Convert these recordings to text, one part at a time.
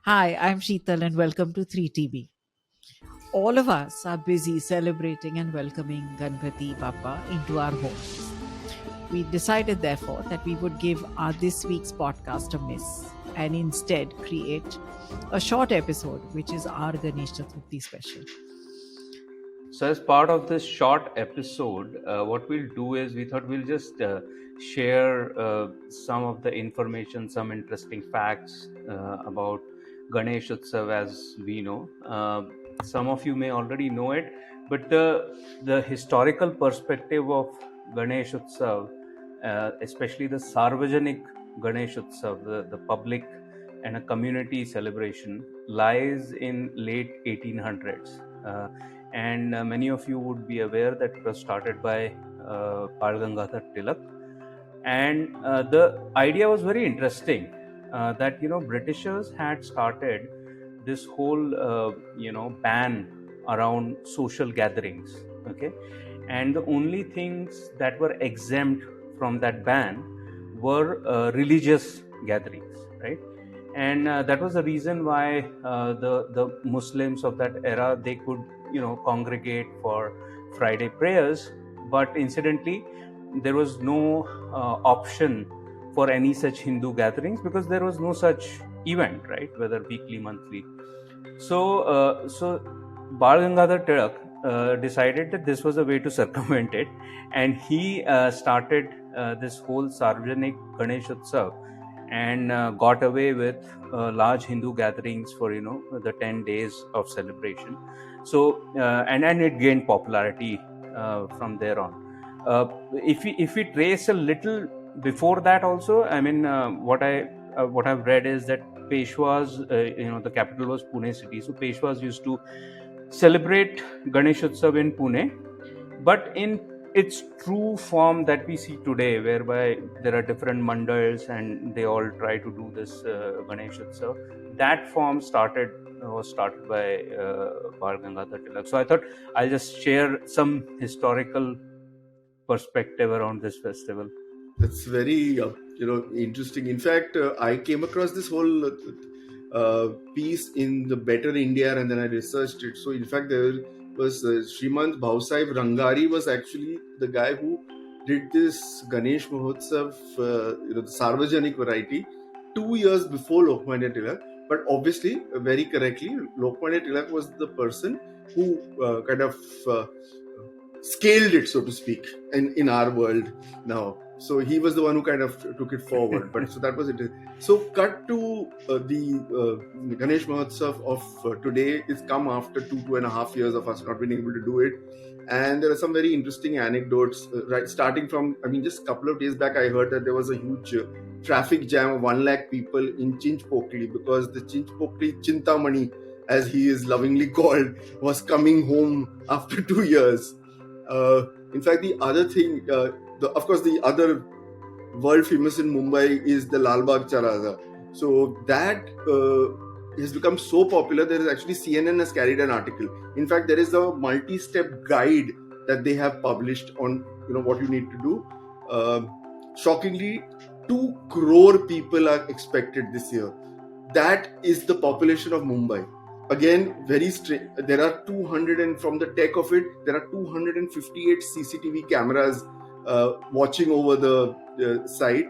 Hi, I'm Sheetal and welcome to 3TB. All of us are busy celebrating and welcoming Ganpati Bappa into our homes. We decided, therefore, that we would give our this week's podcast a miss and instead create a short episode, which is our Ganesh Chaturthi special. So, as part of this short episode, what we'll do is we thought we'll just share some of the information, some interesting facts about Ganesh Utsav as we know. Some of you may already know it, but the historical perspective of Ganesh Utsav, especially the Sarvajanik Ganesh Utsav, the public and a community celebration, lies in late 1800s. And many of you would be aware that it was started by Bal Gangadhar Tilak, and the idea was very interesting. That Britishers had started this whole ban around social gatherings. Okay, and the only things that were exempt from that ban were religious gatherings, right? And that was the reason why the Muslims of that era, they could congregate for Friday prayers, but incidentally there was no option for any such Hindu gatherings because there was no such event, right? Whether weekly, monthly. So Bal Gangadhar Tilak decided that this was a way to circumvent it, and he started this whole Sarvajanik Ganesh Utsav, and got away with large Hindu gatherings for the 10 days of celebration. So and it gained popularity from there on. If we trace a little before that also, I mean, what I've read is that Peshwas, the capital was Pune city, so Peshwas used to celebrate Ganesh Utsav in Pune, but in its true form that we see today, whereby there are different mandals and they all try to do this Ganesh Utsav, that form was started by Bal Gangadhar Tilak. So I thought I'll just share some historical perspective around this festival. That's very interesting. In fact, I came across this whole piece in the Better India, and then I researched it. So in fact, there was Srimant Bhausahib Rangari was actually the guy who did this Ganesh Mahotsav, the Sarvajanik variety, 2 years before Lokmanya Tilak. But obviously, very correctly, Lokmanya Tilak was the person who kind of scaled it, so to speak, in our world now. So he was the one who kind of took it forward. But so that was it. So cut to the Ganesh Mahotsav of today. It's come after 2.5 years of us not being able to do it. And there are some very interesting anecdotes, right? Starting from, just a couple of days back, I heard that there was a huge traffic jam of 1 lakh people in Chinchpokli because the Chinchpokli Chintamani, as he is lovingly called, was coming home after 2 years. In fact, the other thing, of course, the other world famous in Mumbai is the Lal Bagh Charaza. So that has become so popular. There is actually CNN has carried an article. In fact, there is a multi-step guide that they have published on what you need to do. Shockingly, 2 crore people are expected this year. That is the population of Mumbai. Again, very strange. There are 200, and from the tech of it, there are 258 CCTV cameras watching over the site,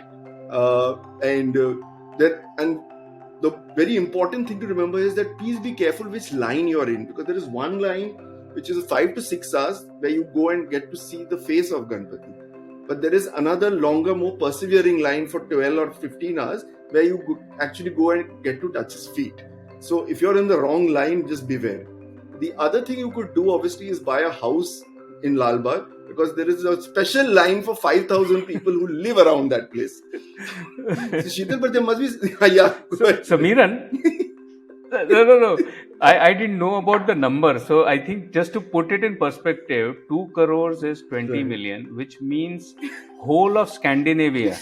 and the very important thing to remember is that please be careful which line you're in, because there is one line which is 5 to 6 hours where you go and get to see the face of Ganpati, but there is another longer, more persevering line for 12 or 15 hours where you actually go and get to touch his feet. So if you're in the wrong line, just beware. The other thing you could do, obviously, is buy a house in Lal Bagh, because there is a special line for 5,000 people who live around that place. So, Sheetal, but there must be... yeah. So Miran, no. I didn't know about the number. So I think just to put it in perspective, 2 crores is 20 million, which means whole of Scandinavia.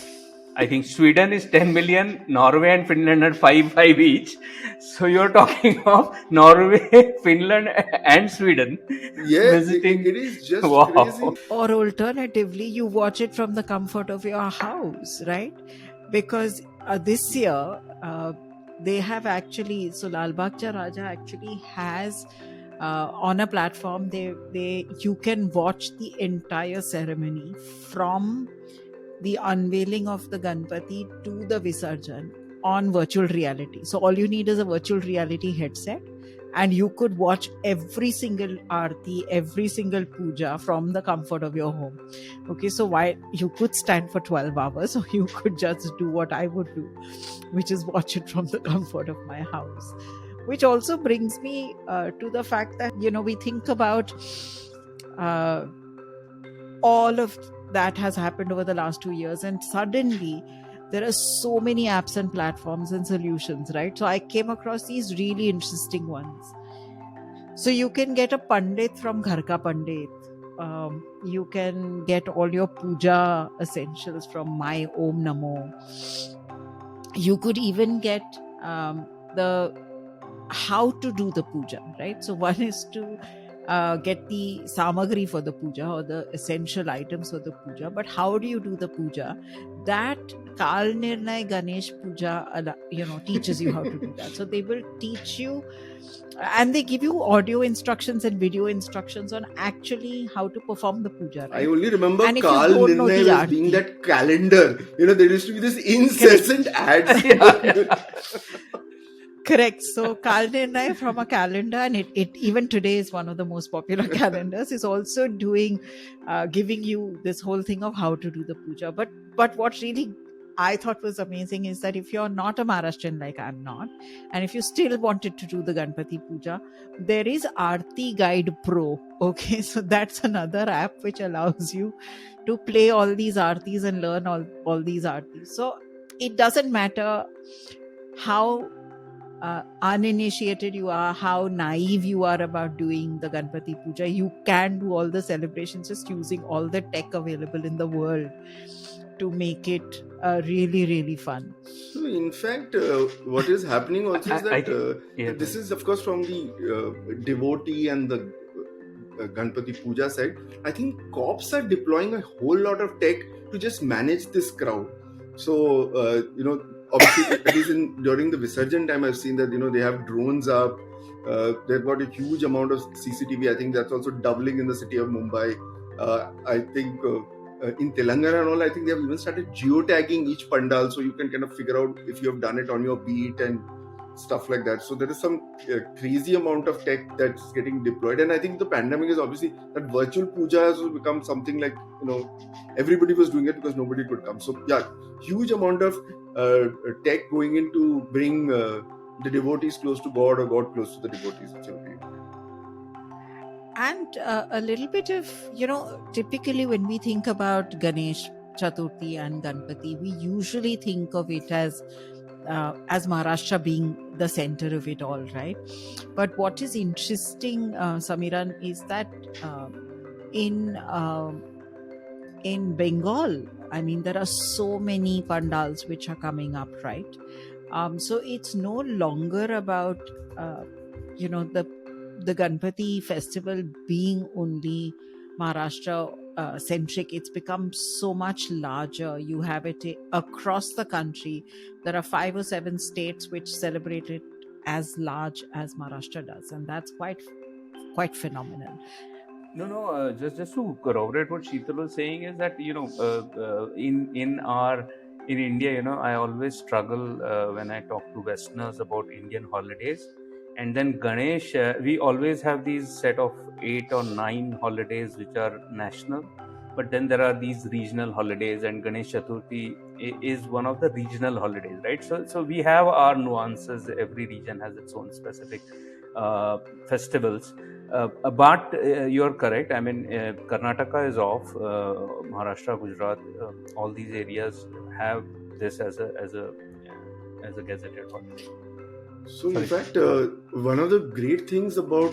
I think Sweden is 10 million, Norway and Finland are 5 each. So you're talking of Norway, Finland, and Sweden visiting. It is just wow. crazy. Or alternatively, you watch it from the comfort of your house, right? Because this year, they have actually, so Lal Bagh Raja actually has on a platform, they you can watch the entire ceremony from the unveiling of the Ganpati to the Visarjan on virtual reality. So all you need is a virtual reality headset, and you could watch every single aarti, every single puja from the comfort of your home. Okay, so why you could stand for 12 hours, or you could just do what I would do, which is watch it from the comfort of my house. Which also brings me to the fact that, we think about uh, all of that has happened over the last 2 years, and suddenly there are so many apps and platforms and solutions, right? So I came across these really interesting ones. So you can get a pandit from Ghar Ka Pandit. You can get all your puja essentials from My Om Namo. You could even get the how to do the puja, right? So one is to get the samagri for the puja, or the essential items for the puja. But how do you do the puja? That Kal Nirnay Ganesh Puja, teaches you how to do that. So they will teach you, and they give you audio instructions and video instructions on actually how to perform the puja, right? I only remember And if you Kal don't know Nirnay the as being aarti, that calendar. There used to be this incessant ads. correct. So Kal Nirnay from a calendar, and it even today is one of the most popular calendars, is also giving you this whole thing of how to do the puja. But what really I thought was amazing is that if you're not a Maharashtrian like I'm not, and if you still wanted to do the Ganpati puja, there is Aarti Guide Pro. Okay, so that's another app which allows you to play all these aartis and learn all these aartis. So it doesn't matter how uninitiated you are, how naive you are about doing the Ganpati puja, you can do all the celebrations just using all the tech available in the world to make it really, really fun. So, in fact, what is happening also is that Yeah, this is, of course, from the devotee and the Ganpati Puja side. I think cops are deploying a whole lot of tech to just manage this crowd. So, obviously, at least during the Visarjan time, I've seen that, they have drones up. They've got a huge amount of CCTV. I think that's also doubling in the city of Mumbai. I think in Telangana and all, I think they have even started geotagging each pandal, so you can kind of figure out if you have done it on your beat and stuff like that. So there is some crazy amount of tech that's getting deployed, and I think the pandemic is obviously that virtual puja has become something like, everybody was doing it because nobody could come. So yeah, huge amount of tech going in to bring the devotees close to God, or God close to the devotees. And a little bit of, typically when we think about Ganesh, Chaturthi, and Ganpati, we usually think of it as Maharashtra being the center of it all, right? But what is interesting, Samiran, is that in Bengal, I mean, there are so many pandals which are coming up, right? So it's no longer about the Ganpati festival being only Maharashtra centric. It's become so much larger. You have it across the country. There are 5 or 7 states which celebrate it as large as Maharashtra does, and that's quite phenomenal. No. Just to corroborate what Sheetal was saying is that in India, I always struggle when I talk to Westerners about Indian holidays. And then Ganesh, we always have these set of 8 or 9 holidays which are national, but then there are these regional holidays, and Ganesh Chaturthi is one of the regional holidays, right? So we have our nuances. Every region has its own specific festivals. But you're correct. I mean, Karnataka is off. Maharashtra, Gujarat, all these areas have this as a gazetted holiday. So, in fact, one of the great things about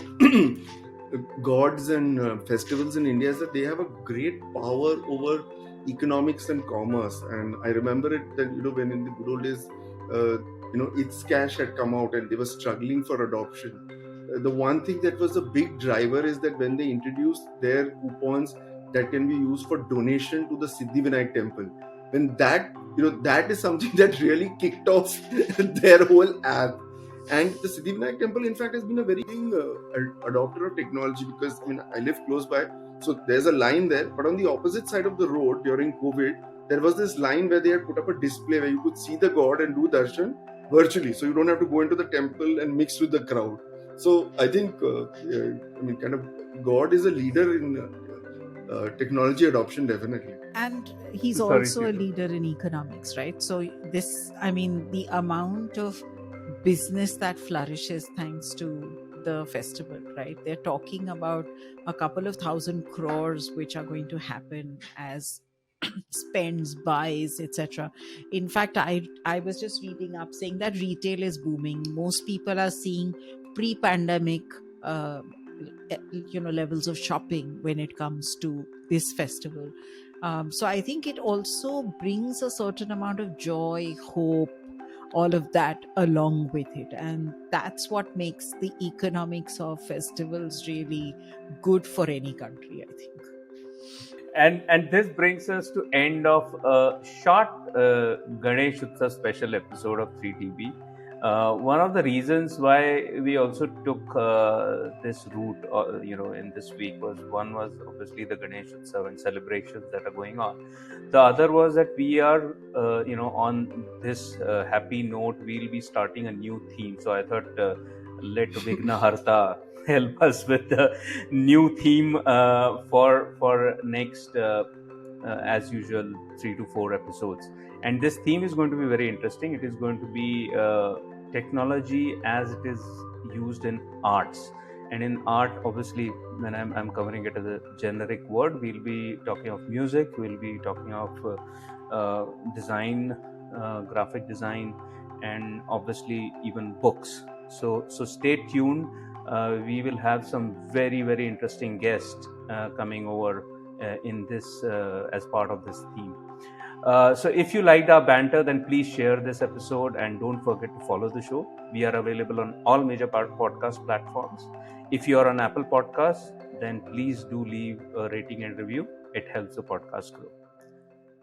gods and festivals in India is that they have a great power over economics and commerce. And I remember it that, when in the good old days, It's Cash had come out and they were struggling for adoption. The one thing that was a big driver is that when they introduced their coupons that can be used for donation to the Siddhivinayak temple, when that, that is something that really kicked off their whole app. And the Siddhivinayak temple, in fact, has been a very adopter of technology, because I live close by, so there's a line there. But on the opposite side of the road during COVID, there was this line where they had put up a display where you could see the god and do darshan virtually, so you don't have to go into the temple and mix with the crowd. So I think, kind of, God is a leader in technology adoption, definitely. And he's Sorry, also a Veeru. leader in economics, right? So the amount of business that flourishes thanks to the festival, right? They're talking about a couple of 1,000 crores which are going to happen as spends, buys, etc. In fact, I was just reading up saying that retail is booming. Most people are seeing pre-pandemic uh, levels of shopping when it comes to this festival. So I think it also brings a certain amount of joy, hope, all of that along with it, and that's what makes the economics of festivals really good for any country, I think. And this brings us to end of a short Ganesh Utsav special episode of 3TB. One of the reasons why we also took this route, in this week was obviously the Ganesh Utsav and celebrations that are going on. The other was that we are, on this happy note, we'll be starting a new theme. So I thought, let Vigna Harta help us with the new theme for next, as usual, 3 to 4 episodes. And this theme is going to be very interesting. It is going to be technology as it is used in arts. And in art, obviously, when I'm covering it as a generic word, we'll be talking of music, we'll be talking of design, graphic design, and obviously even books. So stay tuned. We will have some very, very interesting guests coming over in this as part of this theme. So if you liked our banter, then please share this episode and don't forget to follow the show. We are available on all major podcast platforms. If you are on Apple Podcasts, then please do leave a rating and review. It helps the podcast grow.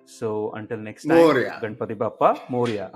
So until next time, Morya. Ganpati Bappa, Morya.